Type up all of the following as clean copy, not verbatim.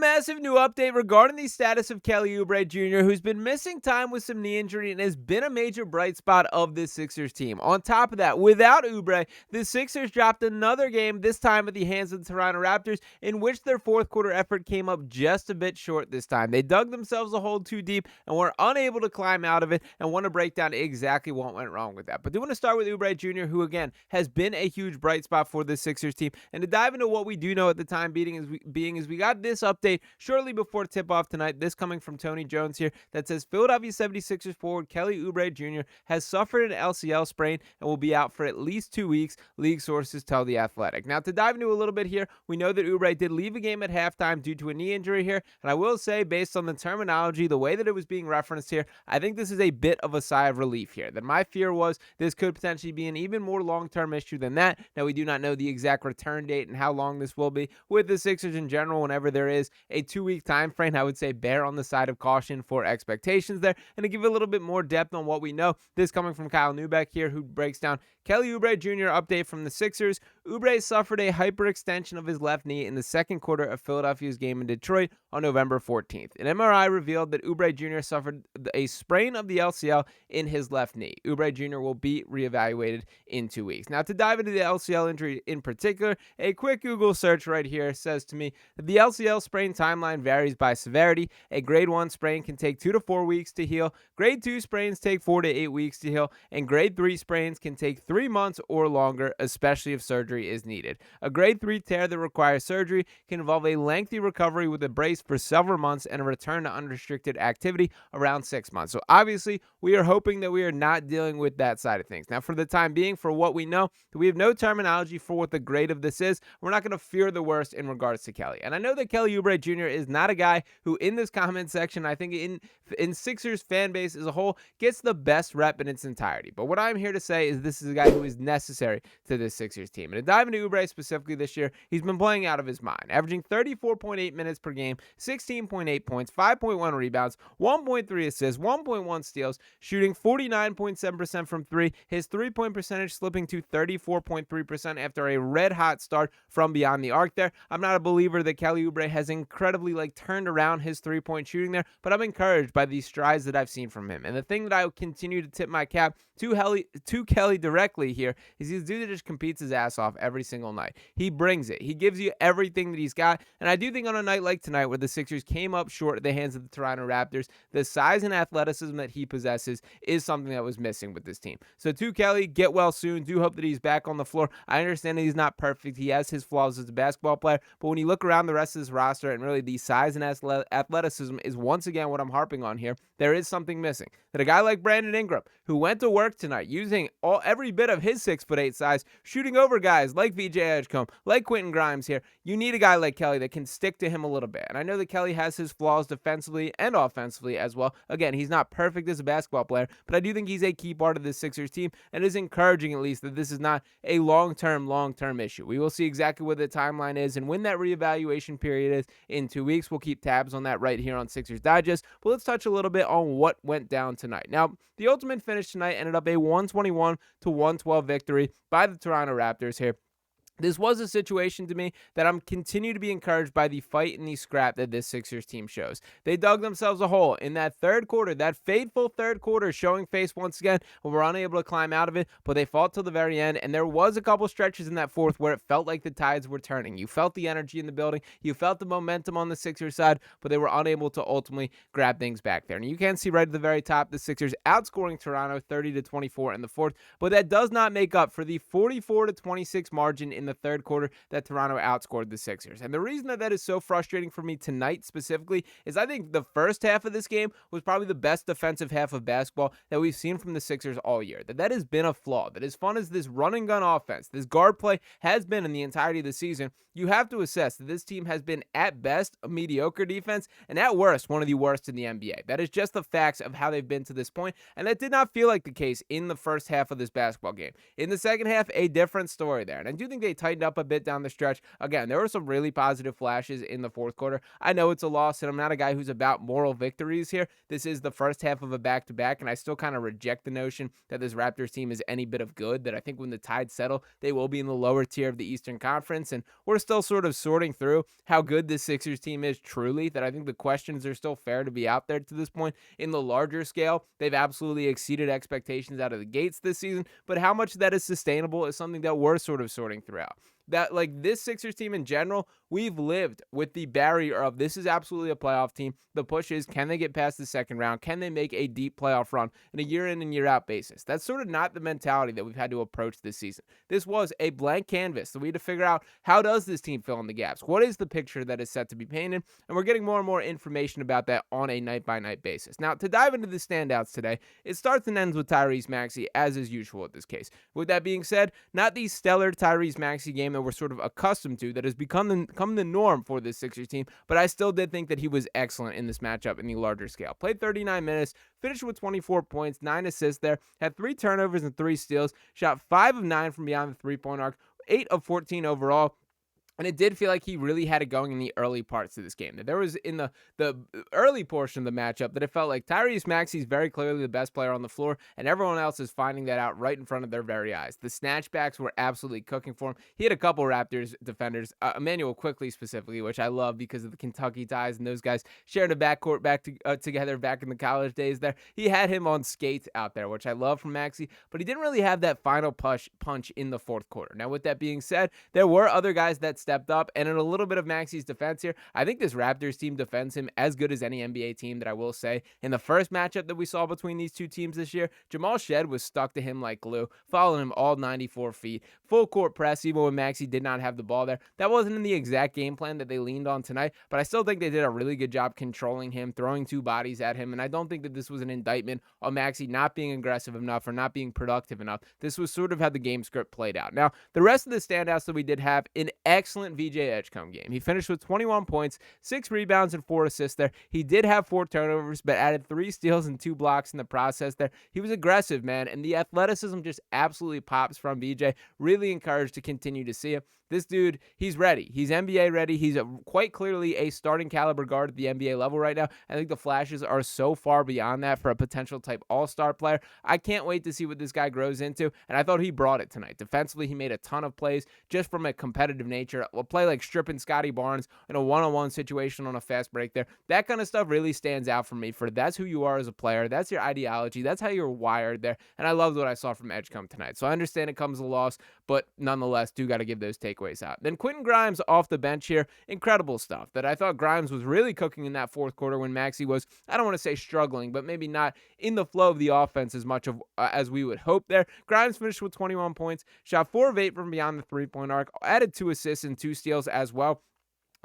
massive new update regarding the status of Kelly Oubre Jr., who's been missing time with some knee injury and has been a major bright spot of this Sixers team. On top of that, without Oubre, the Sixers dropped another game, this time at the hands of the Toronto Raptors, in which their fourth quarter effort came up just a bit short this time. They dug themselves a hole too deep and were unable to climb out of it, and want to break down exactly what went wrong with that. But I do want to start with Oubre Jr., who again has been a huge bright spot for the Sixers team. And to dive into what we do know at the time being is we got this update shortly before tip-off tonight. This coming from Tony Jones here that says Philadelphia 76ers forward Kelly Oubre Jr. has suffered an LCL sprain and will be out for at least 2 weeks, league sources tell The Athletic. Now, to dive into a little bit here, we know that Oubre did leave a game at halftime due to a knee injury here, and I will say, based on the terminology, the way that it was being referenced here, I think this is a bit of a sigh of relief here. That my fear was this could potentially be an even more long-term issue than that. Now, we do not know the exact return date and how long this will be with the Sixers in general. Whenever there is a 2-week time frame, I would say bear on the side of caution for expectations there. And to give a little bit more depth on what we know, this coming from Kyle Lowry here, who breaks down Kelly Oubre Jr. update from the Sixers. Oubre suffered a hyperextension of his left knee in the second quarter of Philadelphia's game in Detroit on November 14th. An MRI revealed that Oubre Jr. suffered a sprain of the LCL in his left knee. Oubre Jr. will be reevaluated in 2 weeks. Now, to dive into the LCL injury in particular, a quick Google search right here says to me that the LCL sprain timeline varies by severity. A grade 1 sprain can take 2 to 4 weeks to heal. Grade 2 sprains take 4 to 8 weeks to heal. And grade 3 sprains can take 3 months or longer, especially if surgery is needed. A grade 3 tear that requires surgery can involve a lengthy recovery with a brace for several months and a return to unrestricted activity around 6 months. So obviously, we are hoping that we are not dealing with that side of things. Now, for the time being, for what we know, we have no terminology for what the grade of this is. We're not going to fear the worst in regards to Kelly. And I know that Kelly Oubre Jr. is not a guy who, in this comment section, I think in Sixers fan base as a whole, gets the best rep in its entirety. But what I'm here to say is this is a guy who is necessary to this Sixers team. And to dive into Oubre specifically this year, he's been playing out of his mind, averaging 34.8 minutes per game, 16.8 points, 5.1 rebounds, 1.3 assists, 1.1 steals, shooting 49.7% from three. His three-point percentage slipping to 34.3% after a red-hot start from beyond the arc there. I'm not a believer that Kelly Oubre has incredibly turned around his three-point shooting there, but I'm encouraged by these strides that I've seen from him. And the thing that I will continue to tip my cap to Kelly directly here is he's a dude that just competes his ass off every single night. He brings it. He gives you everything that he's got. And I do think on a night like tonight where the Sixers came up short at the hands of the Toronto Raptors, the size and athleticism that he possesses is something that was missing with this team. So to Kelly, get well soon. Do hope that he's back on the floor. I understand that he's not perfect. He has his flaws as a basketball player. But when you look around the rest of this roster and really the size and athleticism is once again what I'm harping on here, there is something missing. That a guy like Brandon Ingram, who went to work tonight using every bit of his 6'8" size, shooting over guys like VJ Edgecombe, like Quentin Grimes here, you need a guy like Kelly that can stick to him a little bit. And I know that Kelly has his flaws defensively and offensively as well. Again, he's not perfect as a basketball player, but I do think he's a key part of this Sixers team, and it is encouraging at least that this is not a long-term issue. We will see exactly what the timeline is and when that reevaluation period is in 2 weeks. We'll keep tabs on that right here on Sixers Digest. But let's touch a little bit on what went down tonight. Now, the ultimate finish tonight ended up a 121-112 victory by the Toronto Raptors here. This was a situation to me that I'm continue to be encouraged by the fight and the scrap that this Sixers team shows. They dug themselves a hole in that third quarter, that fateful third quarter, showing face once again, when we're unable to climb out of it, but they fought till the very end, and there was a couple stretches in that fourth where it felt like the tides were turning. You felt the energy in the building, you felt the momentum on the Sixers side, but they were unable to ultimately grab things back there. And you can see right at the very top, the Sixers outscoring Toronto 30-24 in the fourth, but that does not make up for the 44-26 margin in the third quarter that Toronto outscored the Sixers. And the reason that is so frustrating for me tonight specifically is I think the first half of this game was probably the best defensive half of basketball that we've seen from the Sixers all year. That has been a flaw. That as fun as this run and gun offense, this guard play has been in the entirety of the season, you have to assess that this team has been at best a mediocre defense and at worst one of the worst in the NBA. That is just the facts of how they've been to this point, and that did not feel like the case in the first half of this basketball game. In the second half, a different story there. And I do think they they tightened up a bit down the stretch. Again, there were some really positive flashes in the fourth quarter. I know it's a loss, and I'm not a guy who's about moral victories here. This is the first half of a back-to-back, and I still kind of reject the notion that this Raptors team is any bit of good, that I think when the tide settle, they will be in the lower tier of the Eastern Conference, and we're still sort of sorting through how good this Sixers team is truly, that I think the questions are still fair to be out there to this point. In the larger scale, they've absolutely exceeded expectations out of the gates this season, but how much that is sustainable is something that we're sort of sorting throughout. That, like, this Sixers team in general, we've lived with the barrier of this is absolutely a playoff team. The push is, can they get past the second round? Can they make a deep playoff run in a year in and year out basis? That's sort of not the mentality that we've had to approach this season. This was a blank canvas, so we had to figure out, how does this team fill in the gaps? What is the picture that is set to be painted? And we're getting more and more information about that on a night-by-night basis. Now, to dive into the standouts today, it starts and ends with Tyrese Maxey, as is usual in this case. With that being said, not the stellar Tyrese Maxey game that we're sort of accustomed to, that has become the norm for this Sixers team, but I still did think that he was excellent in this matchup in the larger scale. Played 39 minutes, finished with 24 points, 9 assists there, had 3 turnovers and 3 steals, shot 5 of 9 from beyond the three-point arc, 8 of 14 overall. And it did feel like he really had it going in the early parts of this game. That there was in the early portion of the matchup that it felt like Tyrese Maxey is very clearly the best player on the floor, and everyone else is finding that out right in front of their very eyes. The snatchbacks were absolutely cooking for him. He had a couple Raptors defenders, Emmanuel Quickley specifically, which I love because of the Kentucky ties, and those guys sharing a backcourt together back in the college days there. He had him on skates out there, which I love from Maxey, but he didn't really have that final punch in the fourth quarter. Now, with that being said, there were other guys that stepped up, and in a little bit of Maxey's defense here, I think this Raptors team defends him as good as any NBA team, that I will say. In the first matchup that we saw between these two teams this year, Jamal Shead was stuck to him like glue, following him all 94 feet, full court press, even when Maxey did not have the ball there. That wasn't in the exact game plan that they leaned on tonight, but I still think they did a really good job controlling him, throwing 2 bodies at him, and I don't think that this was an indictment on Maxey not being aggressive enough or not being productive enough. This was sort of how the game script played out. Now, the rest of the standouts that we did have, an excellent VJ Edgecombe game. He finished with 21 points, 6 rebounds, and 4 assists there. He did have 4 turnovers, but added 3 steals and 2 blocks in the process there. He was aggressive, man, and the athleticism just absolutely pops from VJ. Really encouraged to continue to see it. This dude, he's ready. He's NBA ready. He's quite clearly a starting caliber guard at the NBA level right now. I think the flashes are so far beyond that for a potential type all-star player. I can't wait to see what this guy grows into, and I thought he brought it tonight. Defensively, he made a ton of plays just from a competitive nature. A play like stripping Scotty Barnes in a one-on-one situation on a fast break there. That kind of stuff really stands out for me, for that's who you are as a player. That's your ideology. That's how you're wired there, and I loved what I saw from Edgecombe tonight. So I understand it comes a loss, but nonetheless, do got to give those takeaways out. Then Quentin Grimes off the bench here. Incredible stuff. That I thought Grimes was really cooking in that fourth quarter when Maxey was, I don't want to say struggling, but maybe not in the flow of the offense as much of as we would hope there. Grimes finished with 21 points, shot 4 of 8 from beyond the three-point arc, added 2 assists and 2 steals as well.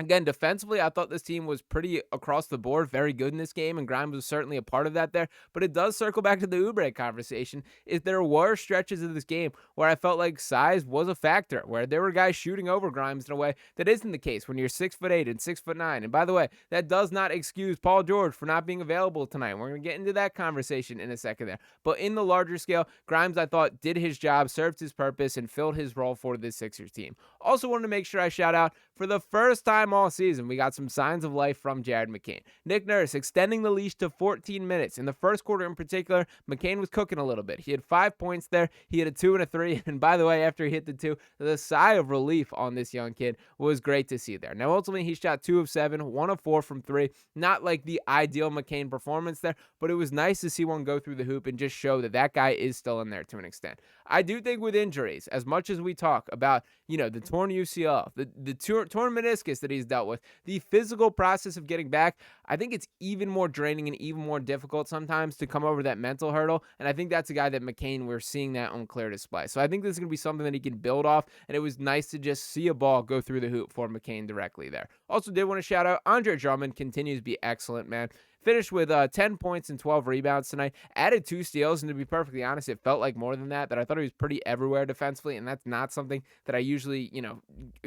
Again, defensively, I thought this team was pretty across the board, very good in this game, and Grimes was certainly a part of that there. But it does circle back to the Oubre conversation. If there were stretches of this game where I felt like size was a factor, where there were guys shooting over Grimes in a way that isn't the case when you're 6'8" and 6'9". And by the way, that does not excuse Paul George for not being available tonight. We're going to get into that conversation in a second there. But in the larger scale, Grimes, I thought, did his job, served his purpose, and filled his role for this Sixers team. Also wanted to make sure I shout out, for the first time all season, we got some signs of life from Jared McCain. Nick Nurse extending the leash to 14 minutes. In the first quarter in particular, McCain was cooking a little bit. He had 5 points there. He had a 2 and a 3. And by the way, after he hit the 2, the sigh of relief on this young kid was great to see there. Now, ultimately, he shot 2 of 7, 1 of 4 from 3. Not like the ideal McCain performance there, but it was nice to see one go through the hoop and just show that that guy is still in there to an extent. I do think with injuries, as much as we talk about, the torn UCL, the torn meniscus that he's dealt with, the physical process of getting back, I think it's even more draining and even more difficult sometimes to come over that mental hurdle. And I think that's a guy that McCain, we're seeing that on clear display. So I think this is going to be something that he can build off. And it was nice to just see a ball go through the hoop for McCain directly there. Also did want to shout out Andre Drummond, continues to be excellent, man. Finished with 10 points and 12 rebounds tonight. Added 2 steals, and to be perfectly honest, it felt like more than that. But I thought he was pretty everywhere defensively, and that's not something that I usually,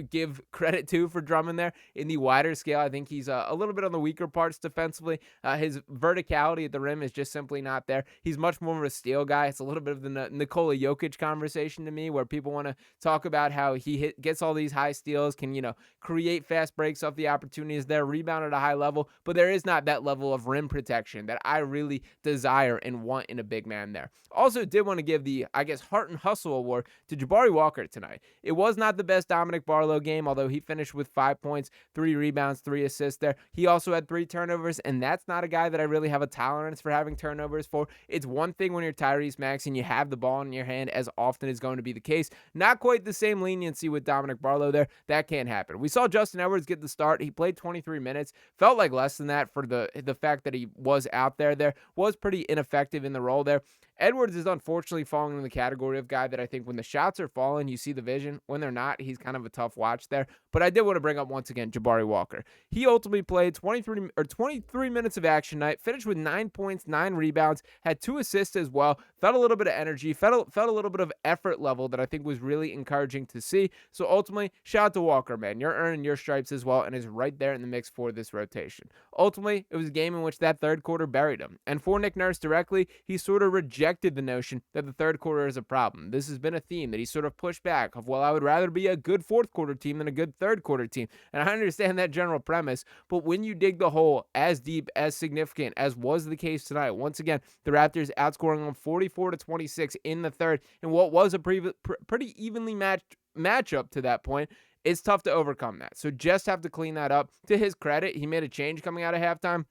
give credit to for Drummond there. In the wider scale, I think he's a little bit on the weaker parts defensively. His verticality at the rim is just simply not there. He's much more of a steal guy. It's a little bit of the Nikola Jokic conversation to me, where people want to talk about how he gets all these high steals, can, create fast breaks off the opportunities there, rebound at a high level, but there is not that level of rim protection that I really desire and want in a big man there. Also did want to give the, Heart and Hustle award to Jabari Walker tonight. It was not the best Dominic Barlow game, although he finished with 5 points, 3 rebounds, 3 assists there. He also had 3 turnovers, and that's not a guy that I really have a tolerance for having turnovers for. It's one thing when you're Tyrese Maxey and you have the ball in your hand, as often is going to be the case. Not quite the same leniency with Dominic Barlow there. That can't happen. We saw Justin Edwards get the start. He played 23 minutes. Felt like less than that for the fact that he was out there. Was pretty ineffective in the role there. Edwards is unfortunately falling in the category of guy that I think when the shots are falling, you see the vision. When they're not, he's kind of a tough watch there. But I did want to bring up once again Jabari Walker. He ultimately played 23 minutes of action tonight, finished with 9 points, 9 rebounds, had 2 assists as well. Felt a little bit of energy, felt a little bit of effort level that I think was really encouraging to see. So ultimately, shout out to Walker, man. You're earning your stripes as well and is right there in the mix for this rotation. Ultimately, it was a game in which that third quarter buried him. And for Nick Nurse directly, he sort of rejected the notion that the third quarter is a problem. This has been a theme that he sort of pushed back of, well, I would rather be a good fourth quarter team than a good third quarter team. And I understand that general premise, but when you dig the hole as deep, as significant as was the case tonight, once again, the Raptors outscoring them 44-26 in the third in what was a pretty evenly matched matchup to that point, it's tough to overcome that. So just have to clean that up. To his credit, he made a change coming out of halftime,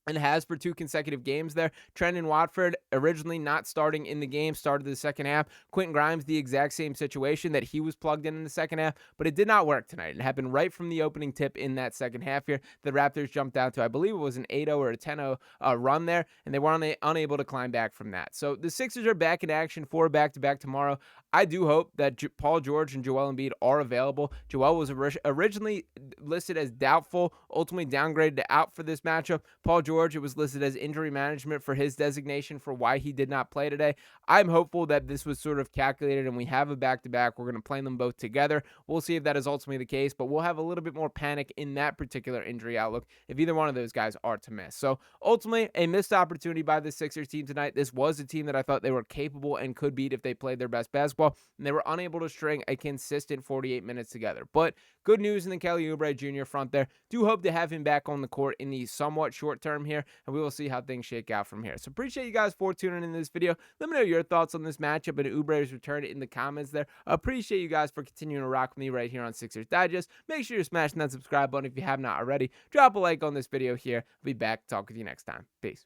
and has for 2 consecutive games there. Trendon Watford, originally not starting in the game, started the second half. Quentin Grimes, the exact same situation, that he was plugged in the second half, but it did not work tonight. It happened right from the opening tip in that second half here. The Raptors jumped down to, I believe it was an 8-0 or a 10-0 run there, and they were unable to climb back from that. So the Sixers are back in action for a back-to-back tomorrow. I do hope that Paul George and Joel Embiid are available. Joel was originally listed as doubtful, ultimately downgraded to out for this matchup. Paul George, it was listed as injury management for his designation for why he did not play today. I'm hopeful that this was sort of calculated and we have a back-to-back. We're going to play them both together. We'll see if that is ultimately the case, but we'll have a little bit more panic in that particular injury outlook if either one of those guys are to miss. So ultimately, a missed opportunity by the Sixers team tonight. This was a team that I thought they were capable and could beat if they played their best basketball, and they were unable to string a consistent 48 minutes together. But good news in the Kelly Oubre Jr. front there. Do hope to have him back on the court in the somewhat short term here, and we will see how things shake out from here. So appreciate you guys for tuning in this video. Let me know your thoughts on this matchup and Oubre's return in the comments there. Appreciate you guys for continuing to rock with me right here on Sixers Digest. Make sure you're smashing that subscribe button if you have not already. Drop a like on this video here. I'll be back to talk with you next time. Peace.